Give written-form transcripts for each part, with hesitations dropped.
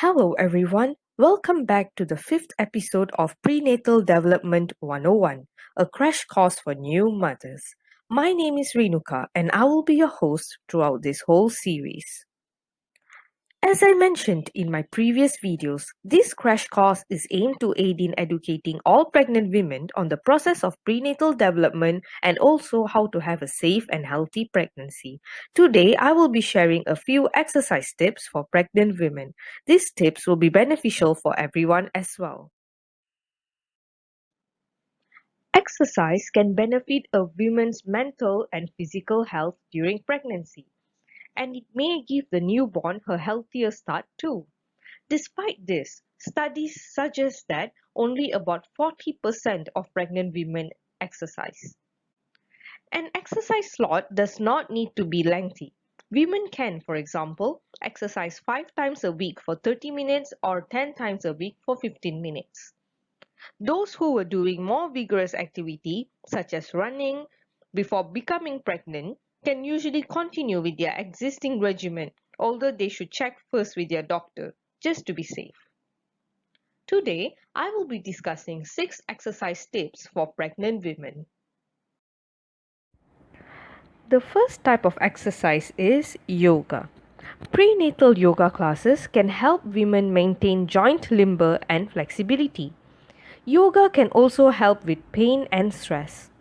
Hello everyone, welcome back to the fifth episode of Prenatal Development 101, a crash course for new mothers. My name is Renukaa and I will be your host throughout this whole series. As I mentioned in my previous videos, this crash course is aimed to aid in educating all pregnant women on the process of prenatal development and also how to have a safe and healthy pregnancy. Today, I will be sharing a few exercise tips for pregnant women. These tips will be beneficial for everyone as well. Exercise can benefit a woman's mental and physical health during pregnancy, and it may give the newborn a healthier start too. Despite this, studies suggest that only about 40% of pregnant women exercise. An exercise slot does not need to be lengthy. Women can, for example, exercise 5 times a week for 30 minutes or 10 times a week for 15 minutes. Those who were doing more vigorous activity, such as running, before becoming pregnant, can usually continue with their existing regimen, although they should check first with their doctor, just to be safe. Today, I will be discussing 6 exercise tips for pregnant women. The first type of exercise is yoga. Prenatal yoga classes can help women maintain joint limber and flexibility. Yoga can also help with pain and stress.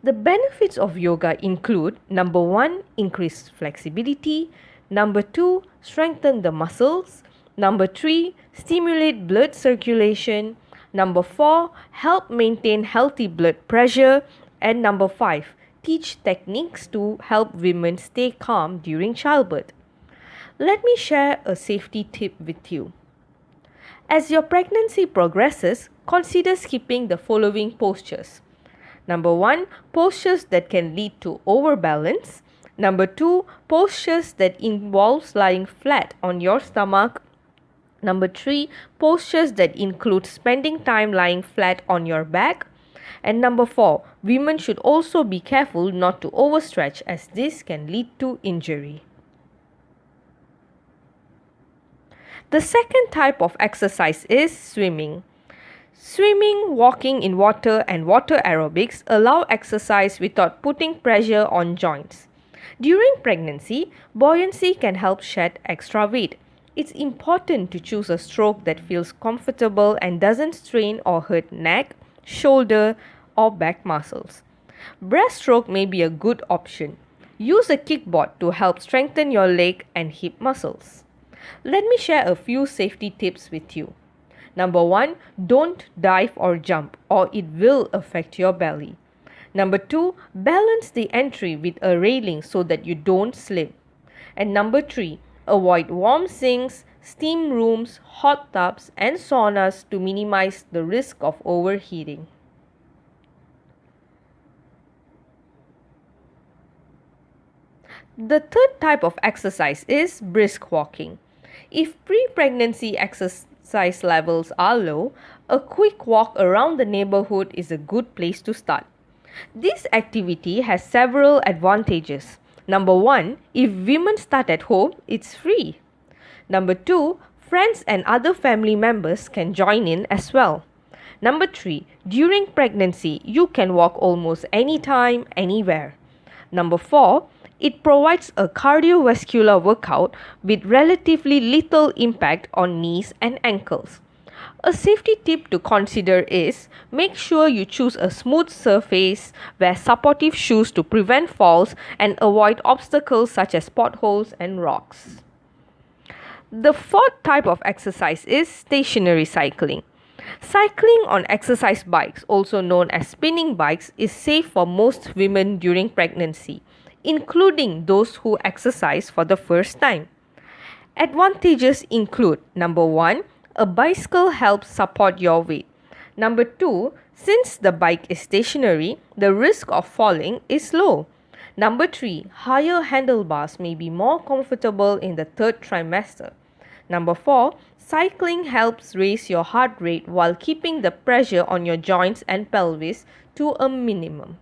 The benefits of yoga include number 1, increase flexibility, number 2, strengthen the muscles, number 3, stimulate blood circulation, number 4, help maintain healthy blood pressure, and number 5, teach techniques to help women stay calm during childbirth. Let me share a safety tip with you. As your pregnancy progresses, consider skipping the following postures. Number 1, postures that can lead to overbalance. Number 2, postures that involves lying flat on your stomach. Number 3, postures that include spending time lying flat on your back. And number 4, women should also be careful not to overstretch as this can lead to injury. The second type of exercise is swimming. Swimming, walking in water, and water aerobics allow exercise without putting pressure on joints. During pregnancy, buoyancy can help shed extra weight. It's important to choose a stroke that feels comfortable and doesn't strain or hurt neck, shoulder, or back muscles. Breaststroke may be a good option. Use a kickboard to help strengthen your leg and hip muscles. Let me share a few safety tips with you. Number 1, don't dive or jump or it will affect your belly. Number 2, balance the entry with a railing so that you don't slip. And number 3, avoid warm sinks, steam rooms, hot tubs and saunas to minimize the risk of overheating. The third type of exercise is brisk walking. If pre-pregnancy exercise levels are low, a quick walk around the neighborhood is a good place to start. This activity has several advantages. Number 1, if women start at home, it's free. Number 2, friends and other family members can join in as well. Number 3, during pregnancy, you can walk almost anytime, anywhere. Number 4, it provides a cardiovascular workout with relatively little impact on knees and ankles. A safety tip to consider is make sure you choose a smooth surface, wear supportive shoes to prevent falls, and avoid obstacles such as potholes and rocks. The fourth type of exercise is stationary cycling. Cycling on exercise bikes, also known as spinning bikes, is safe for most women during pregnancy, including those who exercise for the first time. Advantages include number 1, a bicycle helps support your weight. Number 2, since the bike is stationary, the risk of falling is low. Number 3, higher handlebars may be more comfortable in the third trimester. Number 4, cycling helps raise your heart rate while keeping the pressure on your joints and pelvis to a minimum.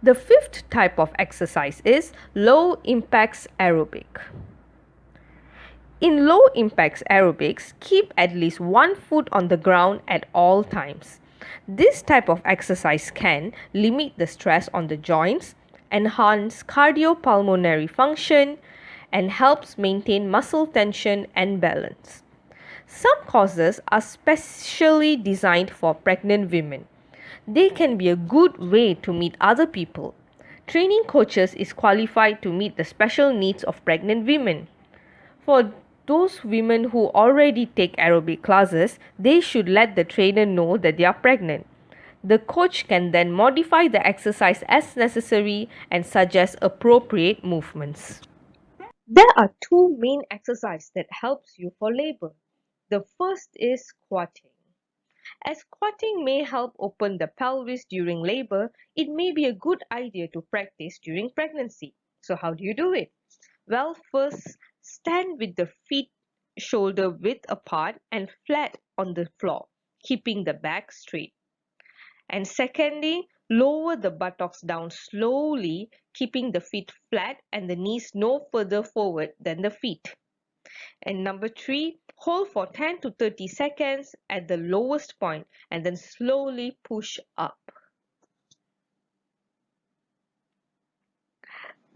The fifth type of exercise is low impact aerobic. In low impact aerobics, keep at least one foot on the ground at all times. This type of exercise can limit the stress on the joints, enhance cardiopulmonary function, and helps maintain muscle tension and balance. Some courses are specially designed for pregnant women. They can be a good way to meet other people. Training coaches is qualified to meet the special needs of pregnant women. For those women who already take aerobic classes, they should let the trainer know that they are pregnant. The coach can then modify the exercise as necessary and suggest appropriate movements. There are two main exercises that helps you for labor. The first is squatting. As squatting may help open the pelvis during labor, it may be a good idea to practice during pregnancy. So how do you do it? Well, first, stand with the feet shoulder width apart and flat on the floor, keeping the back straight. And secondly, lower the buttocks down slowly, keeping the feet flat and the knees no further forward than the feet. And number 3, hold for 10 to 30 seconds at the lowest point and then slowly push up.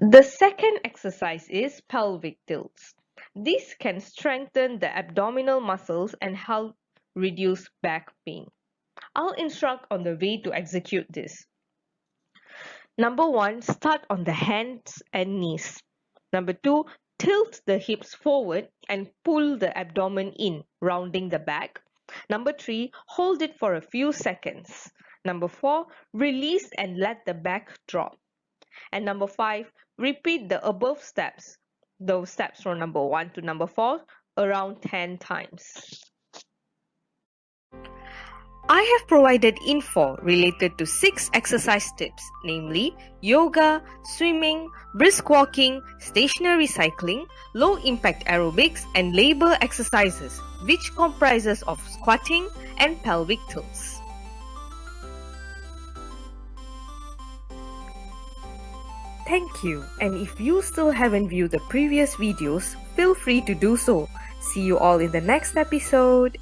The second exercise is pelvic tilts. This can strengthen the abdominal muscles and help reduce back pain. I'll instruct on the way to execute this. Number 1, start on the hands and knees. Number 2, tilt the hips forward and pull the abdomen in, rounding the back. Number 3, hold it for a few seconds. Number 4, release and let the back drop. And number 5, repeat the above steps, those steps from number 1 to number 4, around 10 times. I have provided info related to 6 exercise tips, namely yoga, swimming, brisk walking, stationary cycling, low impact aerobics, and labor exercises, which comprises of squatting and pelvic tilts. Thank you, and if you still haven't viewed the previous videos, feel free to do so. See you all in the next episode.